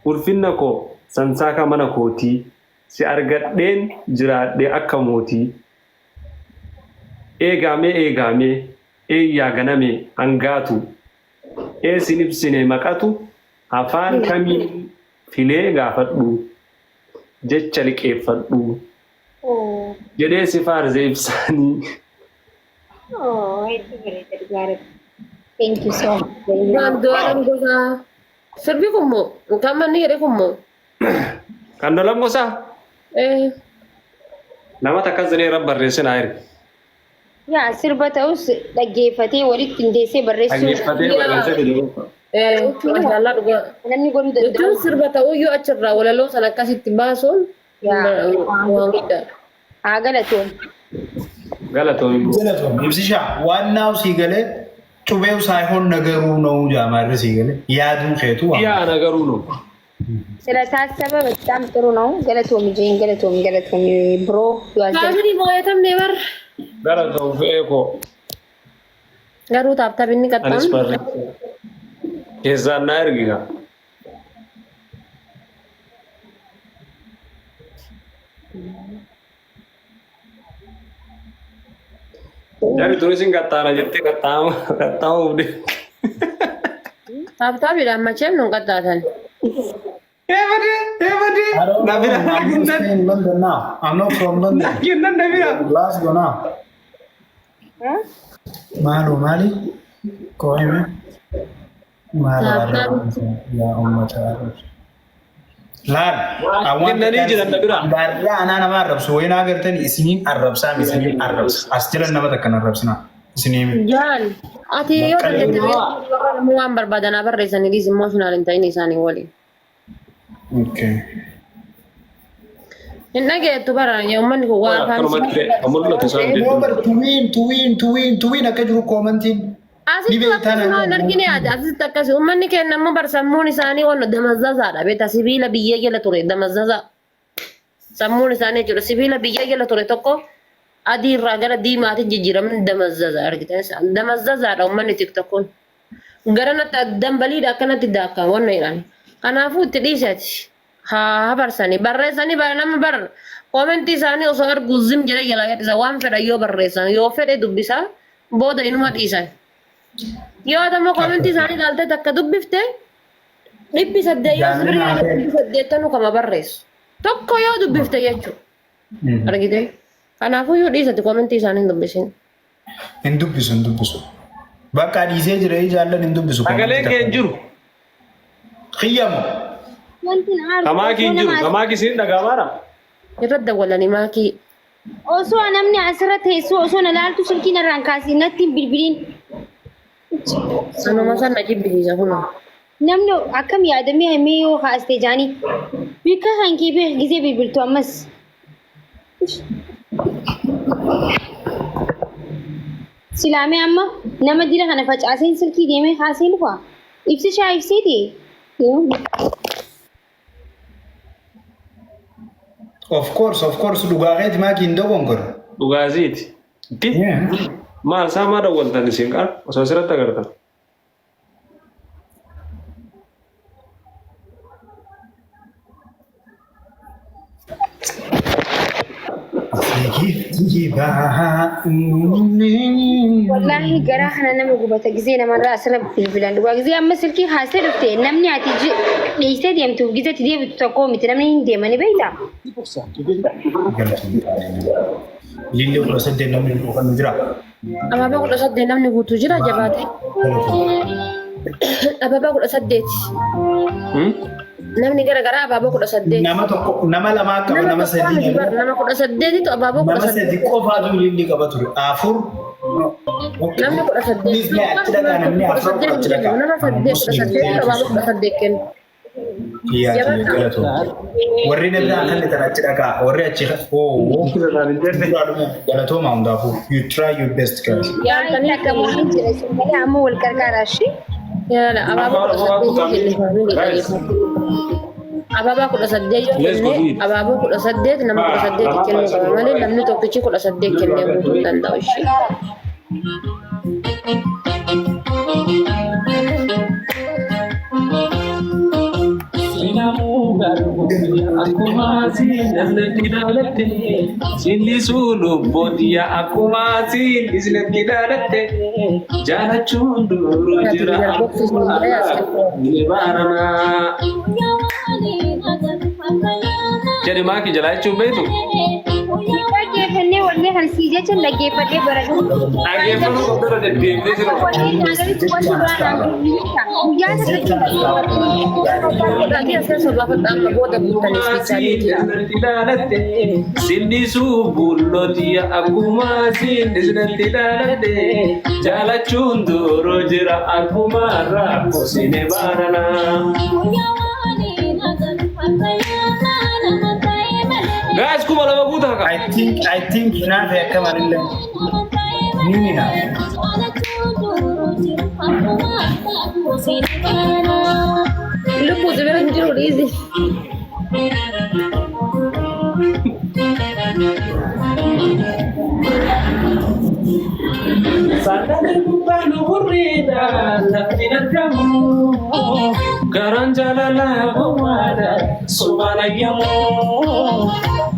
ulfinna koo sansaaka mana kootii si argadheen jiraadhee akka mootii eegamee eeyyaa ganame hangaatu eesin ibsine maqatu afaan kamiin filee gaafadhu jecha liqeeffadhu jedhee si faarsee ibsaanii. Thank you so much. Doaran gosa sirbi kummo kaman ni kummo kan dalam gosa nama takkan zane rabbar resin air Ya sirba ta'us dhaggeeffatee walitti qindeessee barreessuu Allah dhuga namni godhuu Itu danda'u. sirba ta'uu yoo achirraa walaloo sana akkasitti baasuun waan guddaa. Haa galatoom. galatoom ibsisha ዋናው ሲገለ ጩቤው ሳይሆን ነገሩ ነው ጃማር ሲገለ ያዱን ኸቱ ያ ነገሩ ነው ስለታሰበ በጣም ጥሩ ነው። ገለቶም ጂን ገለቶም ብሮ ያዘ Kaamini moo'atam neebar galatoom feeko garuu taaptaaf inni anis qaxxaan barreesse keessaan na ergiga Dari tulisin qaxxaana jettee qaxxaamuuf taaptaafidhaan macheef nuun qaxxaatan. Evade Nabila in London now. I'm not from London. Kinnan Nabila Glasgow now. Malu mali. Koime. Malu ya ummata. Lan, Kinnanii jiran Nabila barra ana nama arrabsu wayna agartan isinin arrabsa isinin arrabs asjiran nama takkan arrabsna isinin Jaan ati yoo dandeette namuu waan barbaadanaa barreessanii dhiis emotional hin ta'in isaanii waliin. okay Hin dhageettu bara uummanni kun waan akkanumatti mul'atu isaan no bar tuwin akka jiru commenting Asitti akkasumaan argine asitti akkasi uummanni keenya ammoo barsammuun isaanii waan damazzazaadha beekta sibiila biyyee jala ture damazzaza sammuun isaanii jechuudha sibiila biyyee jala ture tokko adii irraa gara diimaatti jijjiiraman damazzaza argitan damazzazaadha uummanni tiktokkoon garanatti dambaliidha akkanatti daakkaa wanna jedhani kanaafuu itti dhiisati haa barsanii barreessanii nama bar koomentii isaanii osoo arguu zim jedhee jala gadhisa waan fedhan yoo barreessan yoo fedhe dubbisaa booda inuma dhiisan. Yoo tammo koomentii isaanii ilaalte takka dubbifte dhibbi saddeeyyaa sirrii dhibbi saddeettanuu kama barreessu tokko yoo dubbifte jechuudha argite kanaafuu yoo dhiisate koomentii isaanii hin dubbisin. hin dubbisu bakka dhiisee jira jaallan hin dubbisu Sagalee kee hin jiru khiyyamu Wanti na kamaakii hin jiru kamaakii siin dhagaamaadha Irra dawwalanii maakii osoo namni asirra teessu osoo na laaltu silkiin irraan kaasii natti hin bilbiliin. sanuma sana jibbisiisa kunoo. Namni akkam yaadamee himee yoo haastee jaanii bika hankee bee gisee bilbiltu ammas. Silaamee amma nama jira kana facaaseen silkii deemee haasee dhufa. Ibsishaa ibseeti. of course dhugaaqeeti maakii hin dogongor dhugaaziiti di maal isaa maa dawwaltan isin qaal osoo asirratti agartan Wallahi garaa kana nama gubata gisee namarraa asirra bilbilan dhugaa gisee amma silkii haasee dhufte namni ati dhiistee deemtu giseetti deebitu tokko miti namni hin deemani beektaa. lillee 18 namni dhufan jira Abaabaa 18 namni guutuu jira jabaate. Abaabaa 18 namni garaagaraa abaabaa 18. nama tokko nama lama qaba nama sadii nama 18 tu abaabaa nama 18. sadii qofaatu lillee qaba ture afur Namni 18 namni afur achi dhaqa nama 18 abaabaa 18 kennu. warri namni kan itti achi dhaqa warri achi galatooma hundaafuu you try your best guys Yaani akka mul'in jira sun amma wal gargaaraa shi. Yaala abaabaa 18 Abaabaa 18 yoo kenne abaabaa 18 nama 18 kennuu qaba malee namni tokkichi 18 kennee guutuu hin danda'u ishee. Sinamu Akumasi isnatti daalatte sinni sulu bodiya akumasi isnatti daalatte jaalachuun duru jira ni barana jadi maaki jalaachuun beetu dhaggeeffannee wallee kan sii jecha dhaggeeffannee baratu. dhaggeeffannuu qabdara deddeebitee jiru. Sinni suubullotiya akkuma sinni daalatte jaalachuun duru jira akkuma rakkoo sine baarana. Guys, kuma lama buta ka. I think enough ya kama nile. Nini na? Lupu sebenarnya jujur easy. Sadar bukan hurrida, tapi nakamu. Garan jalala bawada, subhanallamu.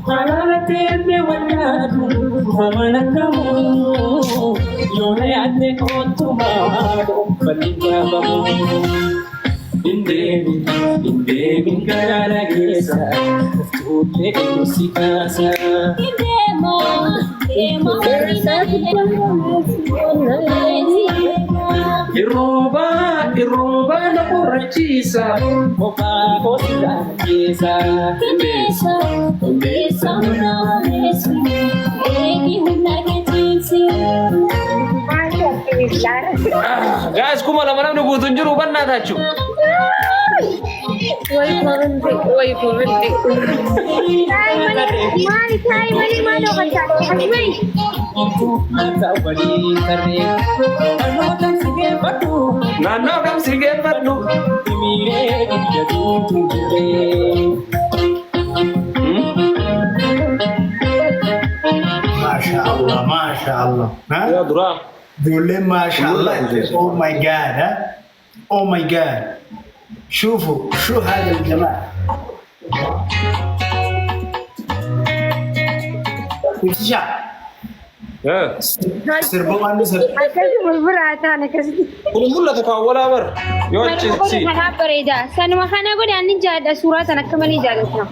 Halal tende wajadu, mama nakamu. Yone ate kotumado, balibamu. Indebi kara gesa, tutte musikasa. Iroba na porachisa, opa kosa kesa. Besa na besa, egi huna ketisi. Guys, kuma lama na butun juru ban na tachu. Wai poverty. Mali mana kata? Hasbi. Nano kam sige padu. Masya Allah. Ya dura. Dole Masya Allah. Oh my God, huh? Oh my God. شوفوا شو هذا الجمال. وتشا سربوان Akasi berbera tanah kasi. Kulumulla takawala bar. Yochi si. Mana bereda? Sana makana gue ni jada surat anak kembali jada sana.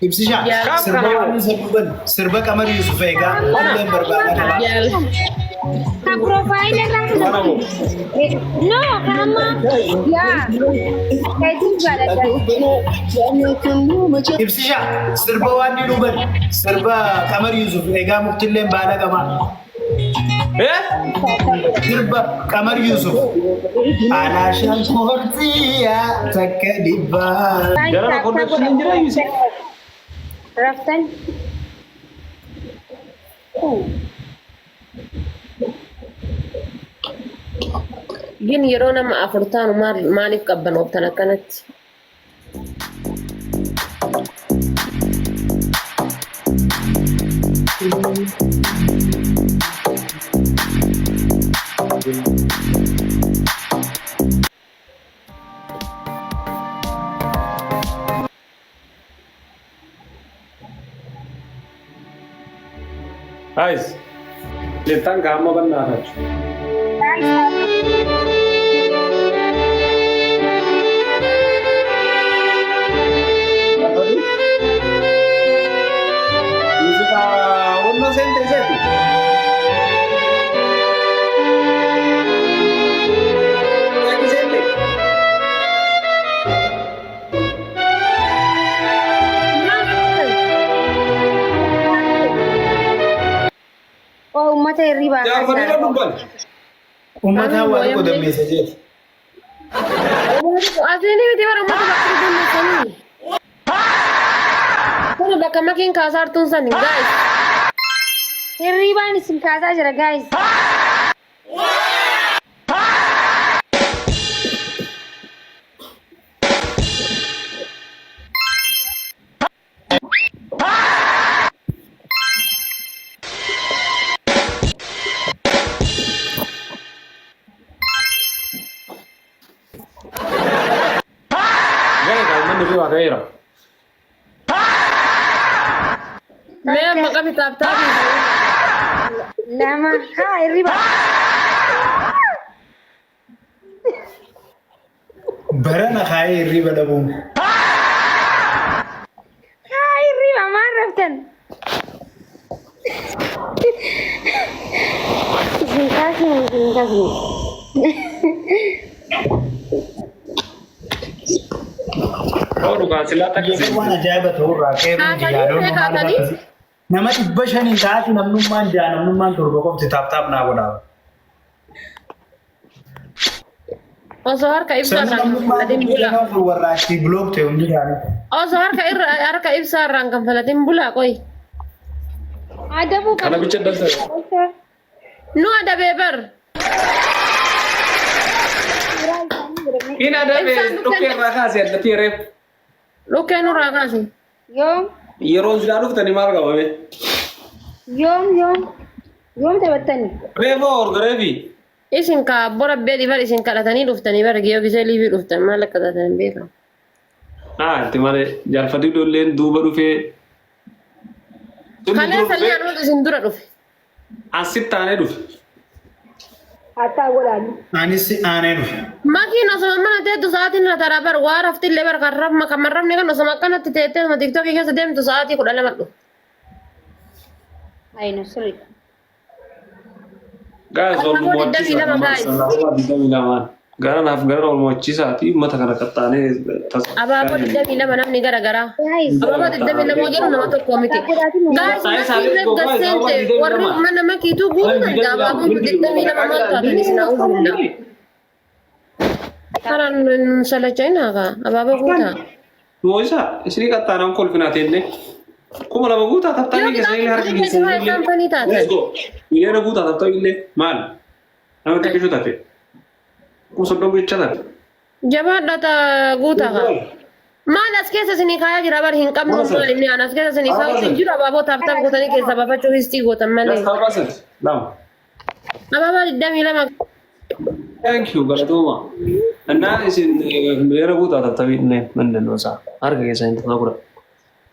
ibsisha sirbawan sabban sirba kamar Yusuf ega wannan barbara Ka profile na no kama ya kaji jada ibsisha sirbawan ni ruban sirba kamar Yusuf ega muktillen bala gama sirba kamar Yusuf ala shan kortiya takadiba Jalan aku dah sendiri Yusuf. Raftan. Gini yeroo nama afurtaan maaliif qabbanooftan akkanatti? Guys, letang kamu benar. Música uno sente seti. Lagi sente. Oh, umat riba. Jangan berikan dumbal. umat hawa ko da message Asli miti bara umat bakri dun sani. Kono baka makin kasar tun sani guys. Riba ni singkasa aja guys. Jangan kalau mana riba kaira. Mee amma qabi taaptaabii. Lama. Haa hirriba. Barana kaya riba dabung. Haa hirriba maal rabtan? Isin kaasni. Kau duga sila tak Jadi mana jaya betul rakyat menjadi nama tiba shani taati namnummaan jaa namnummaan turbo qofti taaptaap naa godhaa. Osoo harka ibsaa irraan kanfalatiin bulaa. Warraatti blog ta'e hundi isaanii. Osoo harka ibsaa irraan kanfalatiin bulaa qoy. Adabu Kana bicha dalta. Nu adabee bar. Ina adabe dhukkee irraa kaasee addatti reef. Lukkee nurraa kaasi. Yoom Yeroon silaa dhuftanii maal qabame? yoom taphattani? Reefoo orgareefi. Isin ka bora beedi bar isin kadhatanii dhuftanii bar giyyoo gisee liibii dhuftan maal akka taatan beekam. Itti malee jaarfatii ijoolleen duuba dhufee. Kalee sallee anuutu isin dura dhufe. Asitti taanee dhufe. Hatta godhaani. Anis aanee dhufe. Makiin osoo mana teettu sa'aatiin irra taraa bar waa raftillee bar kan marrabne kan osoo akkanatti teettee osoo tiktokii keessa deemtu sa'aatii 12 dhufe. Ayino sirrii. Gaas gara naaf gara olmochiisaati uummata kana qaxxaanee Abaaboo 22 namni gara garaa. Abaaboo 22 jedhu nama tokko miti. Gaas makiineef gaseente warri mana makiituu guutuudhaan abaaboo 22 maal taatan isin haa'uudhulla. Karaan salachainaa kaa abaaboo guutaa. Moo'isa isinii qaxxaanaan kolfinaateenne kuma lama guutaa taphtanii keessanii harki miiliyoona guutaa taphtanii illee maal nama xiqqeessu taate kuma soddoma jecha taate. Jabaadhata guutaa kaa. Maal as keessa isinii kaayaa jira bar hin qabnu maal inni as keessa isinii kaayaa hin jiru abaaboo taphtaa guutanii keessa baafachuu histii gootan malee. Lama. Abaaboo 22. Thank you galatuma. Annaa isin miiliyoona guutaa taphtanii illee mandannoo isaa harka keessanii taphaa gura.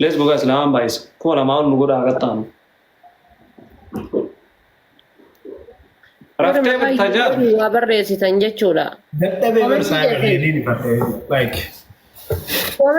Les boga Islam bais. Kuma lama nu goda agataan. Raftee tajaajila. Waa barreessitan jechuudha. Dadhabee barsaa irra deebiin ifattee like.